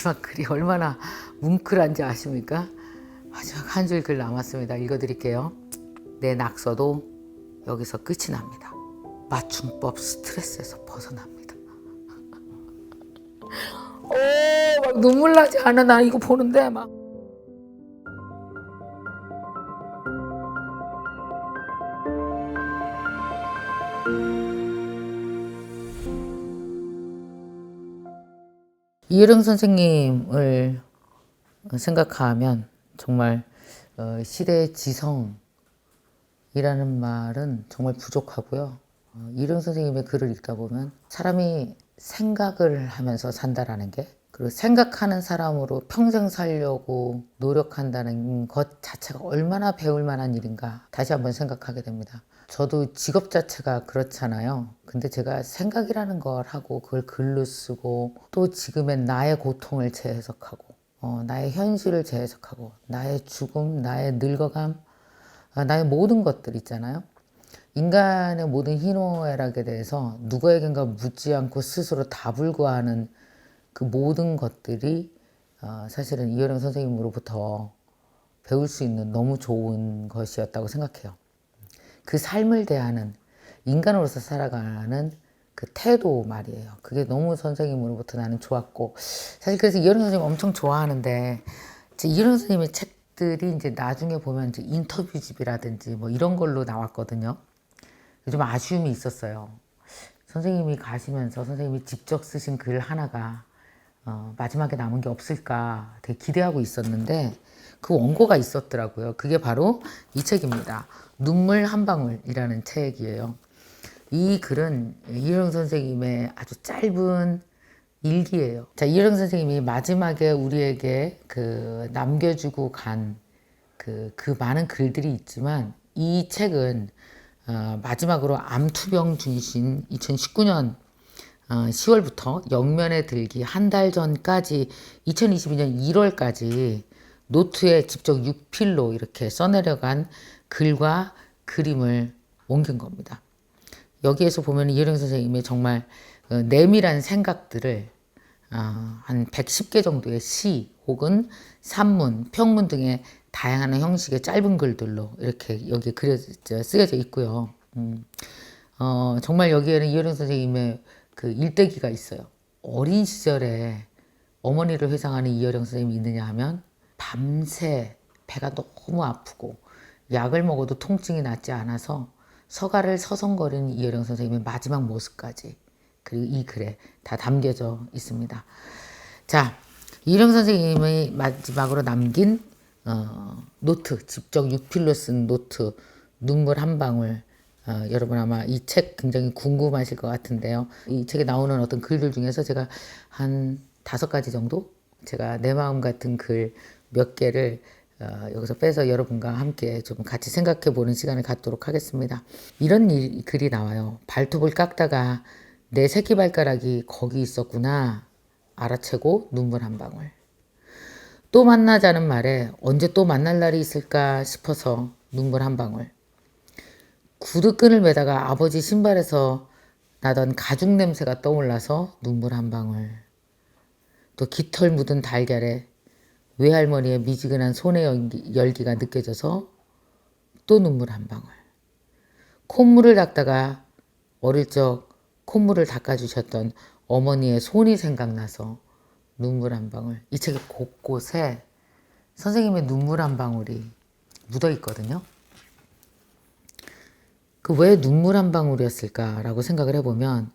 마지막 글이 얼마나 뭉클한지 아십니까? 마지막 한 줄 글 남았습니다. 읽어드릴게요. 내 낙서도 여기서 끝이 납니다. 맞춤법 스트레스에서 벗어납니다. 막 눈물 나지 않아? 나 이거 보는데 막. 이혜령 선생님을 생각하면 정말 시대의 지성이라는 말은 정말 부족하고요. 이혜령 선생님의 글을 읽다 보면 사람이 생각을 하면서 산다라는 게, 그리고 생각하는 사람으로 평생 살려고 노력한다는 것 자체가 얼마나 배울 만한 일인가 다시 한번 생각하게 됩니다. 저도 직업 자체가 그렇잖아요. 근데 제가 생각이라는 걸 하고 그걸 글로 쓰고 또 지금의 나의 고통을 재해석하고 나의 현실을 재해석하고 나의 죽음, 나의 늙어감, 나의 모든 것들 있잖아요. 인간의 모든 희노애락에 대해서 누구에겐가 묻지 않고 스스로 답을 구하는 그 모든 것들이 사실은 이혜령 선생님으로부터 배울 수 있는 너무 좋은 것이었다고 생각해요. 그 삶을 대하는, 인간으로서 살아가는 그 태도 말이에요. 그게 너무 선생님으로부터 나는 좋았고, 사실 그래서 이혜령 선생님 엄청 좋아하는데, 이혜령 선생님의 책들이 이제 나중에 보면 이제 인터뷰집이라든지 뭐 이런 걸로 나왔거든요. 좀 아쉬움이 있었어요. 선생님이 가시면서 선생님이 직접 쓰신 글 하나가 마지막에 남은 게 없을까 되게 기대하고 있었는데 그 원고가 있었더라고요. 그게 바로 이 책입니다. 눈물 한 방울이라는 책이에요. 이 글은 이혜령 선생님의 아주 짧은 일기예요. 자, 이혜령 선생님이 마지막에 우리에게 남겨주고 간 그 많은 글들이 있지만 이 책은 마지막으로 암투병 중이신 2019년 10월부터 영면에 들기 한 달 전까지 2022년 1월까지 노트에 직접 육필로 이렇게 써내려간 글과 그림을 옮긴 겁니다. 여기에서 보면 이혜령 선생님의 정말 내밀한 생각들을 한 110개 정도의 시 혹은 산문, 평문 등의 다양한 형식의 짧은 글들로 이렇게 여기에 쓰여져 있고요. 정말 여기에는 이혜령 선생님의 그 일대기가 있어요. 어린 시절에 어머니를 회상하는 이혜령 선생님이 있느냐 하면 밤새 배가 너무 아프고 약을 먹어도 통증이 낫지 않아서 서가를 서성거리는 이혜령 선생님의 마지막 모습까지, 그리고 이 글에 다 담겨져 있습니다. 자, 이혜령 선생님이 마지막으로 남긴 노트, 직접 육필로 쓴 노트 눈물 한 방울, 여러분 아마 이 책 굉장히 궁금하실 것 같은데요. 이 책에 나오는 어떤 글들 중에서 제가 한 5가지 정도 제가 내 마음 같은 글 몇 개를 여기서 빼서 여러분과 함께 좀 같이 생각해 보는 시간을 갖도록 하겠습니다. 이런 글이 나와요. 발톱을 깎다가 내 새끼발가락이 거기 있었구나 알아채고 눈물 한 방울. 또 만나자는 말에 언제 또 만날 날이 있을까 싶어서 눈물 한 방울. 구두끈을 매다가 아버지 신발에서 나던 가죽 냄새가 떠올라서 눈물 한 방울. 또 깃털 묻은 달걀에 외할머니의 미지근한 손의 열기가 느껴져서 또 눈물 한 방울. 콧물을 닦다가 어릴 적 콧물을 닦아주셨던 어머니의 손이 생각나서 눈물 한 방울. 이 책의 곳곳에 선생님의 눈물 한 방울이 묻어 있거든요. 그 왜 눈물 한 방울이었을까라고 생각을 해보면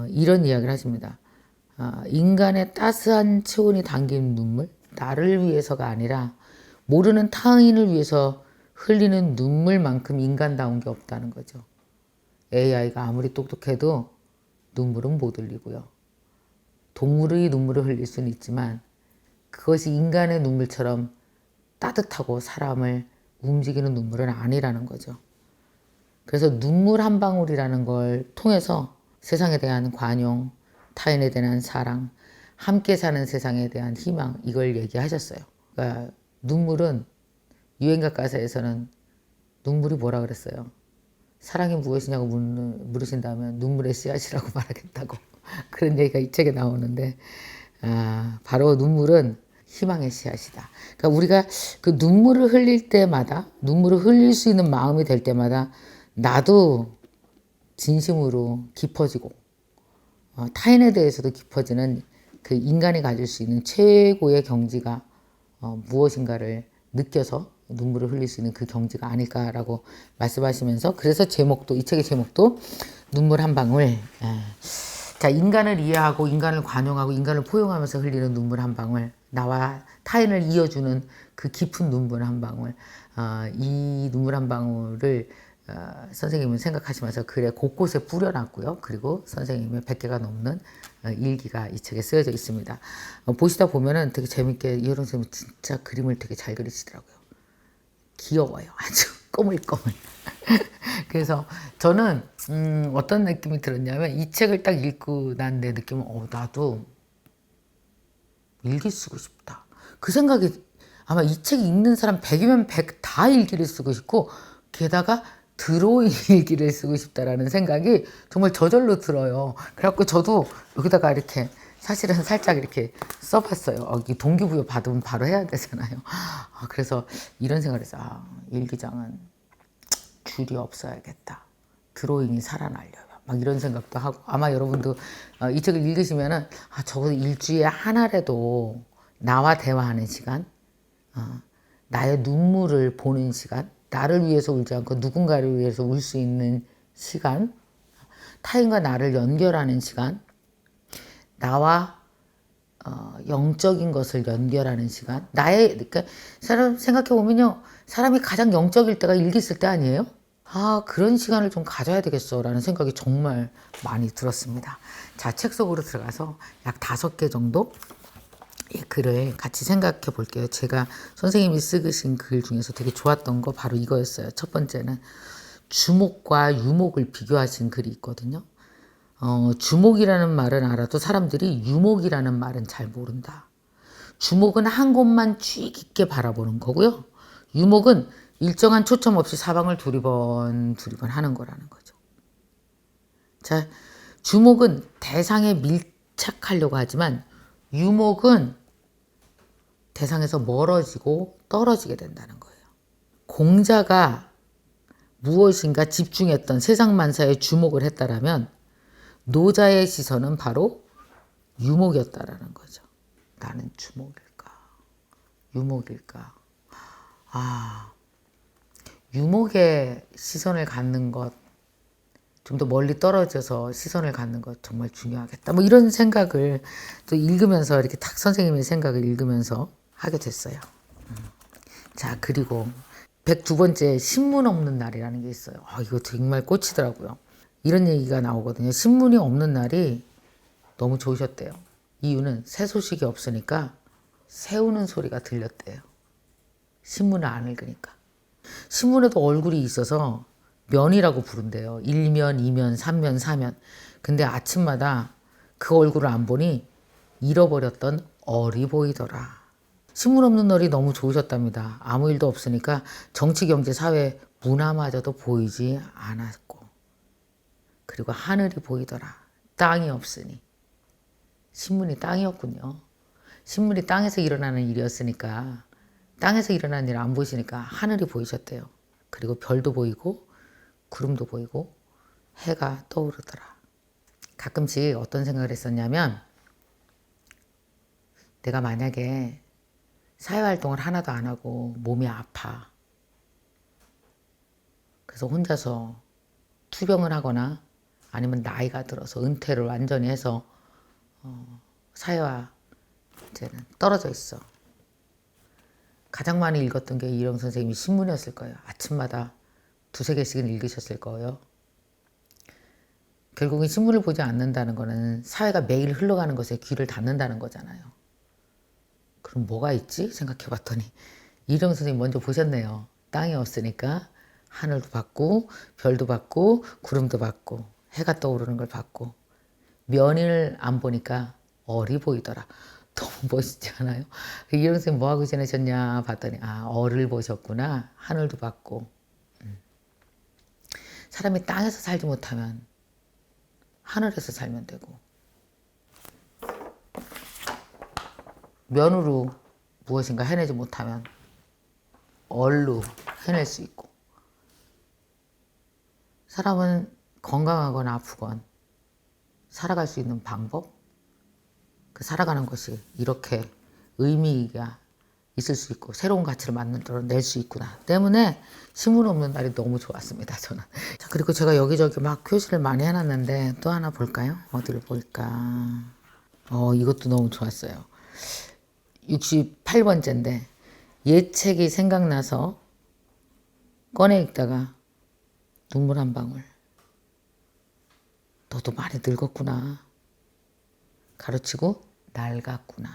이런 이야기를 하십니다. 인간의 따스한 체온이 담긴 눈물, 나를 위해서가 아니라 모르는 타인을 위해서 흘리는 눈물만큼 인간다운 게 없다는 거죠. AI가 아무리 똑똑해도 눈물은 못 흘리고요. 동물의 눈물을 흘릴 수는 있지만 그것이 인간의 눈물처럼 따뜻하고 사람을 움직이는 눈물은 아니라는 거죠. 그래서 눈물 한 방울이라는 걸 통해서 세상에 대한 관용, 타인에 대한 사랑, 함께 사는 세상에 대한 희망, 이걸 얘기하셨어요. 그러니까 눈물은 유행가 가사에서는 눈물이 뭐라 그랬어요? 사랑이 무엇이냐고 물으신다면 눈물의 씨앗이라고 말하겠다고 그런 얘기가 이 책에 나오는데 바로 눈물은 희망의 씨앗이다. 그러니까 우리가 그 눈물을 흘릴 때마다, 눈물을 흘릴 수 있는 마음이 될 때마다 나도 진심으로 깊어지고 타인에 대해서도 깊어지는 그 인간이 가질 수 있는 최고의 경지가 무엇인가를 느껴서 눈물을 흘릴 수 있는 그 경지가 아닐까라고 말씀하시면서, 그래서 제목도, 이 책의 제목도 눈물 한 방울. 자, 인간을 이해하고 인간을 관용하고 인간을 포용하면서 흘리는 눈물 한 방울, 나와 타인을 이어주는 그 깊은 눈물 한 방울, 이 눈물 한 방울을 선생님은 생각하시면서 글에 곳곳에 뿌려놨고요. 그리고 선생님의 100개가 넘는 일기가 이 책에 쓰여져 있습니다. 보시다 보면은 되게 재밌게 이효령 선생님이 진짜 그림을 되게 잘 그리시더라고요. 귀여워요. 아주 꼬물꼬물. 그래서 저는 어떤 느낌이 들었냐면, 이 책을 딱 읽고 난 내 느낌은 나도 일기 쓰고 싶다. 그 생각이, 아마 이 책 읽는 사람 100이면 100 다 일기를 쓰고 싶고, 게다가 드로잉 일기를 쓰고 싶다라는 생각이 정말 저절로 들어요. 그래갖고 저도 여기다가 이렇게 사실은 살짝 이렇게 써봤어요. 이 동기부여 받으면 바로 해야 되잖아요. 그래서 이런 생각을 해서, 일기장은 줄이 없어야겠다. 드로잉이 살아나려면. 막 이런 생각도 하고, 아마 여러분도 이 책을 읽으시면은, 적어도 일주일에 하나라도 나와 대화하는 시간, 나의 눈물을 보는 시간, 나를 위해서 울지 않고 누군가를 위해서 울 수 있는 시간, 타인과 나를 연결하는 시간, 나와 영적인 것을 연결하는 시간, 그러니까 사람 생각해보면요, 사람이 가장 영적일 때가 일기 쓸 때 아니에요? 그런 시간을 좀 가져야 되겠어 라는 생각이 정말 많이 들었습니다. 자, 책 속으로 들어가서 약 5개 정도 글을 같이 생각해 볼게요. 제가 선생님이 쓰신 글 중에서 되게 좋았던 거 바로 이거였어요. 첫 번째는 주목과 유목을 비교하신 글이 있거든요. 주목이라는 말은 알아도 사람들이 유목이라는 말은 잘 모른다. 주목은 한 곳만 주의 깊게 바라보는 거고요. 유목은 일정한 초점 없이 사방을 두리번 하는 거라는 거죠. 자, 주목은 대상에 밀착하려고 하지만 유목은 대상에서 멀어지고 떨어지게 된다는 거예요. 공자가 무엇인가 집중했던 세상 만사에 주목을 했다라면 노자의 시선은 바로 유목이었다라는 거죠. 나는 주목일까? 유목일까? 유목의 시선을 갖는 것, 좀 더 멀리 떨어져서 시선을 갖는 것 정말 중요하겠다. 뭐 이런 생각을 또 읽으면서, 이렇게 탁 선생님의 생각을 읽으면서 하게 됐어요. 자, 그리고 102번째 신문 없는 날이라는 게 있어요. 이거 정말 꽂히더라고요. 이런 얘기가 나오거든요. 신문이 없는 날이 너무 좋으셨대요. 이유는 새 소식이 없으니까 새우는 소리가 들렸대요. 신문을 안 읽으니까. 신문에도 얼굴이 있어서 면이라고 부른대요. 1면, 2면, 3면, 4면. 근데 아침마다 그 얼굴을 안 보니 잃어버렸던 얼이 보이더라. 신문 없는 날이 너무 좋으셨답니다. 아무 일도 없으니까 정치, 경제, 사회, 문화마저도 보이지 않았고, 그리고 하늘이 보이더라. 땅이 없으니. 신문이 땅이었군요. 신문이 땅에서 일어나는 일이었으니까, 땅에서 일어나는 일 안 보이시니까 하늘이 보이셨대요. 그리고 별도 보이고 구름도 보이고 해가 떠오르더라. 가끔씩 어떤 생각을 했었냐면, 내가 만약에 사회활동을 하나도 안 하고 몸이 아파, 그래서 혼자서 투병을 하거나 아니면 나이가 들어서 은퇴를 완전히 해서 사회와 이제는 떨어져 있어. 가장 많이 읽었던 게 이영 선생님이 신문이었을 거예요. 아침마다 2-3개씩은 읽으셨을 거예요. 결국은 신문을 보지 않는다는 거는 사회가 매일 흘러가는 것에 귀를 닫는다는 거잖아요. 그럼 뭐가 있지? 생각해 봤더니 이영 선생님 먼저 보셨네요. 땅이 없으니까 하늘도 봤고 별도 봤고 구름도 봤고 해가 떠오르는 걸 봤고, 면을 안 보니까 얼이 보이더라. 너무 멋있지 않아요? 이영 선생님 뭐 하고 지내셨냐 봤더니 얼을 보셨구나. 하늘도 봤고. 사람이 땅에서 살지 못하면 하늘에서 살면 되고, 면으로 무엇인가 해내지 못하면 얼로 해낼 수 있고, 사람은 건강하건 아프건 살아갈 수 있는 방법, 그 살아가는 것이 이렇게 의미가 있을 수 있고 새로운 가치를 만들어낼 수 있구나 때문에 신문 없는 날이 너무 좋았습니다, 저는. 자, 그리고 제가 여기저기 막 표시를 많이 해놨는데 또 하나 볼까요? 어디를 볼까? 이것도 너무 좋았어요. 68번째인데 옛책이 생각나서 꺼내 읽다가 눈물 한 방울. 너도 많이 늙었구나. 가로치고 낡았구나.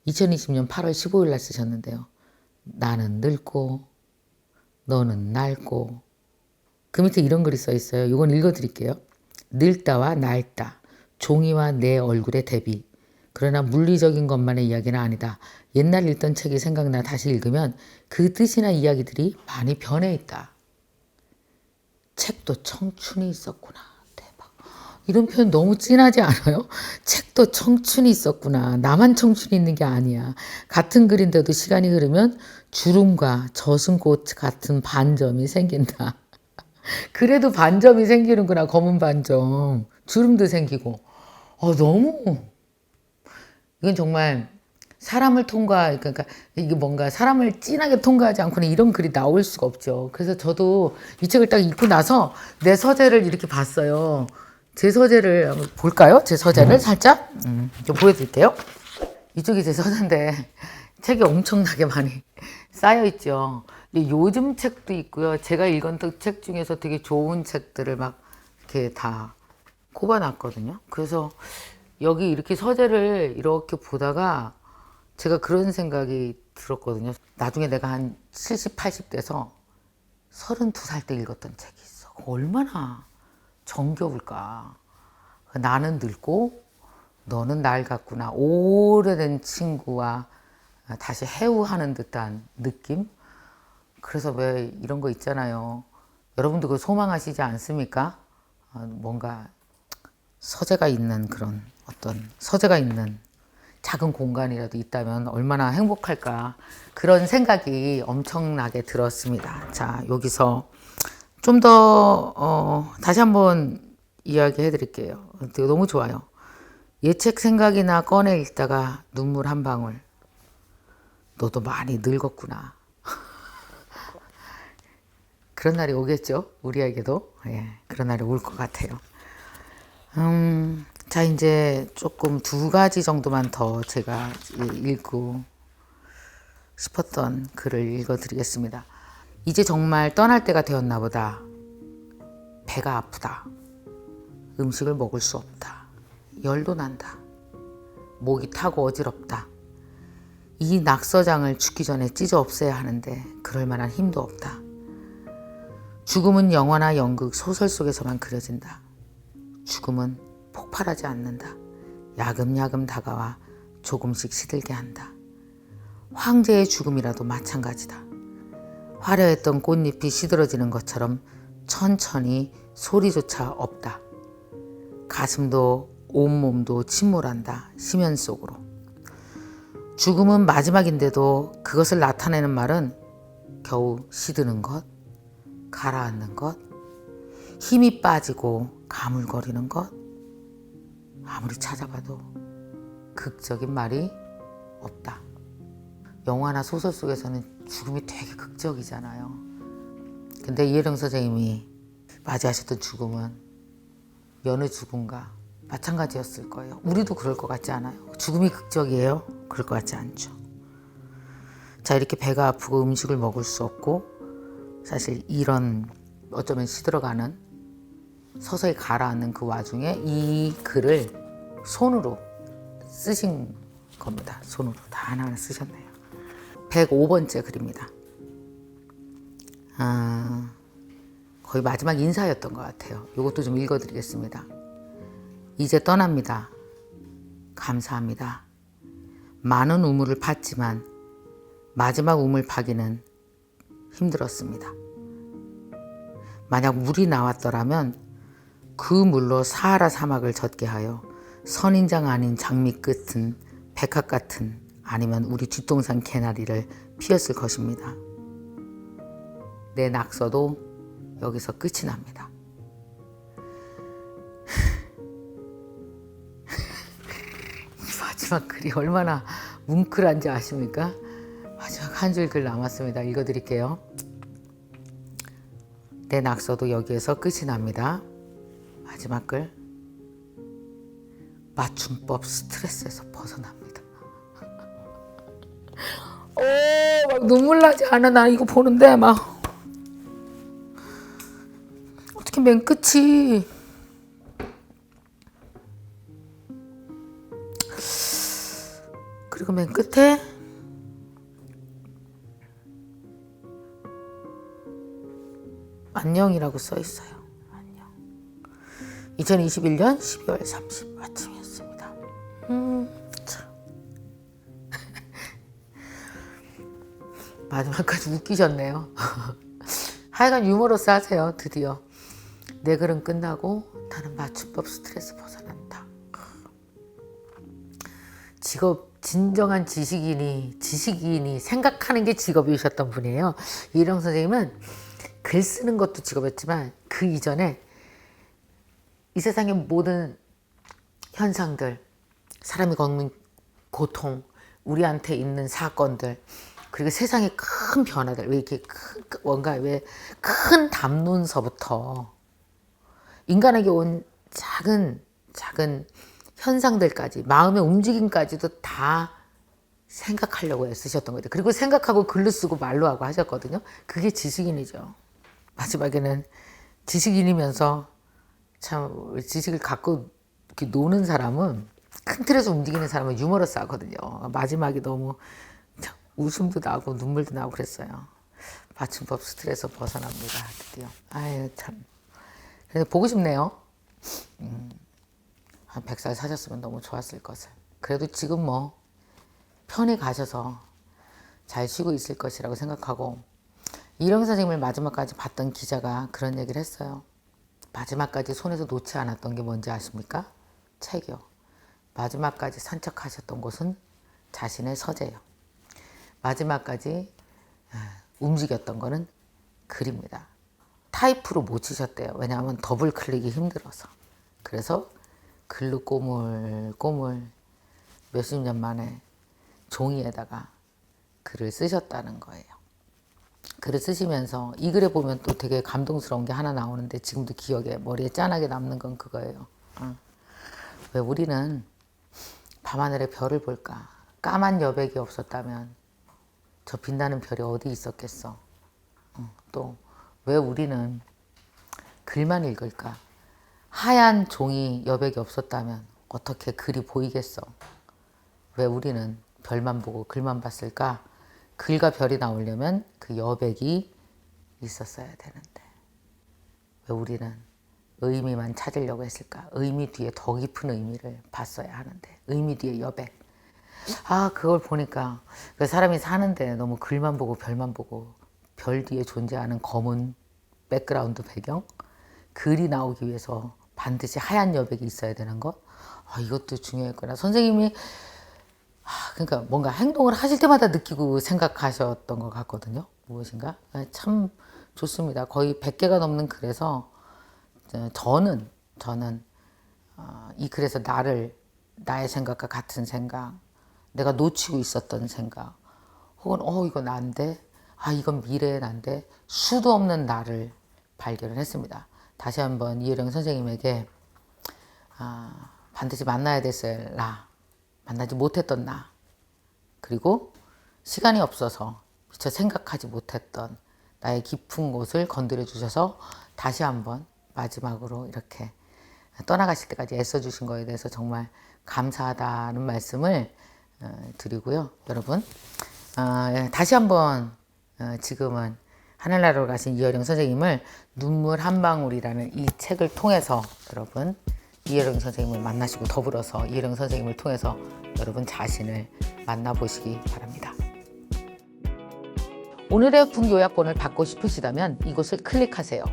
2020년 8월 15일 날 쓰셨는데요. 나는 늙고 너는 낡고, 그 밑에 이런 글이 써 있어요. 이건 읽어드릴게요. 늙다와 낡다, 종이와 내 얼굴의 대비. 그러나 물리적인 것만의 이야기는 아니다. 옛날 읽던 책이 생각나 다시 읽으면 그 뜻이나 이야기들이 많이 변해 있다. 책도 청춘이 있었구나. 대박. 이런 표현 너무 진하지 않아요? 책도 청춘이 있었구나. 나만 청춘이 있는 게 아니야. 같은 글인데도 시간이 흐르면 주름과 젖은 꽃 같은 반점이 생긴다. 그래도 반점이 생기는구나. 검은 반점. 주름도 생기고. 너무, 이건 정말 사람을 그러니까 이게 뭔가 사람을 진하게 통과하지 않고는 이런 글이 나올 수가 없죠. 그래서 저도 이 책을 딱 읽고 나서 내 서재를 이렇게 봤어요. 제 서재를 한번 볼까요? 제 서재를 살짝 좀 보여드릴게요. 이쪽이 제 서재인데 책이 엄청나게 많이 쌓여 있죠. 요즘 책도 있고요. 제가 읽은 책 중에서 되게 좋은 책들을 막 이렇게 다 꼽아놨거든요. 그래서 여기 이렇게 서재를 이렇게 보다가 제가 그런 생각이 들었거든요. 나중에 내가 한 70, 80 돼서 32살 때 읽었던 책이 있어. 얼마나 정겨울까. 나는 늙고 너는 낡았구나. 오래된 친구와 다시 해우하는 듯한 느낌? 그래서 왜 이런 거 있잖아요. 여러분도 그 소망하시지 않습니까? 뭔가 서재가 있는 그런 어떤 서재가 있는 작은 공간이라도 있다면 얼마나 행복할까, 그런 생각이 엄청나게 들었습니다. 자, 여기서 좀 더 다시 한번 이야기해 드릴게요. 너무 좋아요. 예책 생각이나 꺼내 읽다가 눈물 한 방울. 너도 많이 늙었구나. 그런 날이 오겠죠? 우리에게도. 예, 그런 날이 올 것 같아요. 자, 이제 조금 2가지 정도만 더 제가 읽고 싶었던 글을 읽어드리겠습니다. 이제 정말 떠날 때가 되었나 보다. 배가 아프다. 음식을 먹을 수 없다. 열도 난다. 목이 타고 어지럽다. 이 낙서장을 죽기 전에 찢어 없애야 하는데 그럴 만한 힘도 없다. 죽음은 영화나 연극, 소설 속에서만 그려진다. 죽음은 폭발하지 않는다. 야금야금 다가와 조금씩 시들게 한다. 황제의 죽음이라도 마찬가지다. 화려했던 꽃잎이 시들어지는 것처럼 천천히 소리조차 없다. 가슴도 온몸도 침몰한다. 심연 속으로. 죽음은 마지막인데도 그것을 나타내는 말은 겨우 시드는 것, 가라앉는 것, 힘이 빠지고 가물거리는 것. 아무리 찾아봐도 극적인 말이 없다. 영화나 소설 속에서는 죽음이 되게 극적이잖아요. 근데 이혜령 선생님이 맞이하셨던 죽음은 여느 죽음과 마찬가지였을 거예요. 우리도 그럴 것 같지 않아요? 죽음이 극적이에요? 그럴 것 같지 않죠. 자, 이렇게 배가 아프고 음식을 먹을 수 없고, 사실 이런 어쩌면 시들어가는 서서히 가라앉는 그 와중에 이 글을 손으로 쓰신 겁니다. 손으로 다 하나하나 쓰셨네요. 105번째 글입니다. 거의 마지막 인사였던 것 같아요. 이것도 좀 읽어드리겠습니다. 이제 떠납니다. 감사합니다. 많은 우물을 팠지만 마지막 우물 파기는 힘들었습니다. 만약 물이 나왔더라면 그 물로 사하라 사막을 젖게 하여 선인장 아닌 장미 끝은 백합 같은 아니면 우리 뒷동산 개나리를 피웠을 것입니다. 내 낙서도 여기서 끝이 납니다. 이 마지막 글이 얼마나 뭉클한지 아십니까? 마지막 한 줄 글 남았습니다. 읽어드릴게요. 내 낙서도 여기에서 끝이 납니다. 마지막 글. 맞춤법 스트레스에서 벗어납니다. 막 눈물 나지 않아? 나 이거 보는데 막 어떻게 맨 끝이 그리고 맨 끝에 안녕이라고 써 있어요. 안녕. 2021년 12월 30일 아침이었습니다. 참. 마지막까지 웃기셨네요. 하여간 유머러스 하세요. 드디어 내 글은 끝나고 나는 맞춤법 스트레스 벗어난다. 진정한 지식인이 생각하는 게 직업이셨던 분이에요. 이혜령 선생님은 글 쓰는 것도 직업이었지만 그 이전에 이 세상의 모든 현상들, 사람이 겪는 고통, 우리한테 있는 사건들, 그리고 세상의 큰 변화들, 왜 이렇게 큰 담론서부터 인간에게 온 작은 현상들까지, 마음의 움직임까지도 다 생각하려고 애쓰셨던 거죠. 그리고 생각하고 글로 쓰고 말로 하고 하셨거든요. 그게 지식인이죠. 마지막에는 지식인이면서 참 지식을 갖고 이렇게 노는 사람은, 큰 틀에서 움직이는 사람은 유머러스 하거든요. 마지막에 너무 웃음도 나고 눈물도 나고 그랬어요. 맞춤법 스트레스 벗어납니다. 드디어. 아유 참. 그래서 보고 싶네요. 한 100살 사셨으면 너무 좋았을 것을. 그래도 지금 뭐 편히 가셔서 잘 쉬고 있을 것이라고 생각하고, 이혜령 선생님을 마지막까지 봤던 기자가 그런 얘기를 했어요. 마지막까지 손에서 놓지 않았던 게 뭔지 아십니까? 책이요. 마지막까지 산책하셨던 곳은 자신의 서재요. 마지막까지 움직였던 거는 글입니다. 타이프로 못 치셨대요. 왜냐하면 더블 클릭이 힘들어서. 그래서 글로 꼬물꼬물 몇십 년 만에 종이에다가 글을 쓰셨다는 거예요. 글을 쓰시면서 이 글에 보면 또 되게 감동스러운 게 하나 나오는데, 지금도 기억에 머리에 짠하게 남는 건 그거예요. 왜 우리는 밤하늘에 별을 볼까? 까만 여백이 없었다면 저 빛나는 별이 어디 있었겠어? 또 왜 우리는 글만 읽을까? 하얀 종이 여백이 없었다면 어떻게 글이 보이겠어? 왜 우리는 별만 보고 글만 봤을까? 글과 별이 나오려면 그 여백이 있었어야 되는데 왜 우리는 의미만 찾으려고 했을까? 의미 뒤에 더 깊은 의미를 봤어야 하는데, 의미 뒤에 여백. 그걸 보니까 사람이 사는데 너무 글만 보고 별만 보고 별 뒤에 존재하는 검은 백그라운드 배경, 글이 나오기 위해서 반드시 하얀 여백이 있어야 되는 것, 이것도 중요했구나. 선생님이 그러니까 뭔가 행동을 하실 때마다 느끼고 생각하셨던 것 같거든요. 무엇인가? 참 좋습니다. 거의 100개가 넘는 글에서 저는 이 글에서 나의 생각과 같은 생각, 내가 놓치고 있었던 생각, 혹은 이거 난데, 이건 미래의 난데, 수도 없는 나를 발견을 했습니다. 다시 한번 이혜령 선생님에게 반드시 만나야 됐을 나, 만나지 못했던 나, 그리고 시간이 없어서 미처 생각하지 못했던 나의 깊은 곳을 건드려 주셔서 다시 한번 마지막으로 이렇게 떠나가실 때까지 애써주신 거에 대해서 정말 감사하다는 말씀을 드리고요. 여러분, 다시 한번 지금은 하늘나라로 가신 이혜령 선생님을 눈물 한 방울이라는 이 책을 통해서 여러분 이혜령 선생님을 만나시고, 더불어서 이혜령 선생님을 통해서 여러분 자신을 만나보시기 바랍니다. 오늘의 북요약본을 받고 싶으시다면 이곳을 클릭하세요.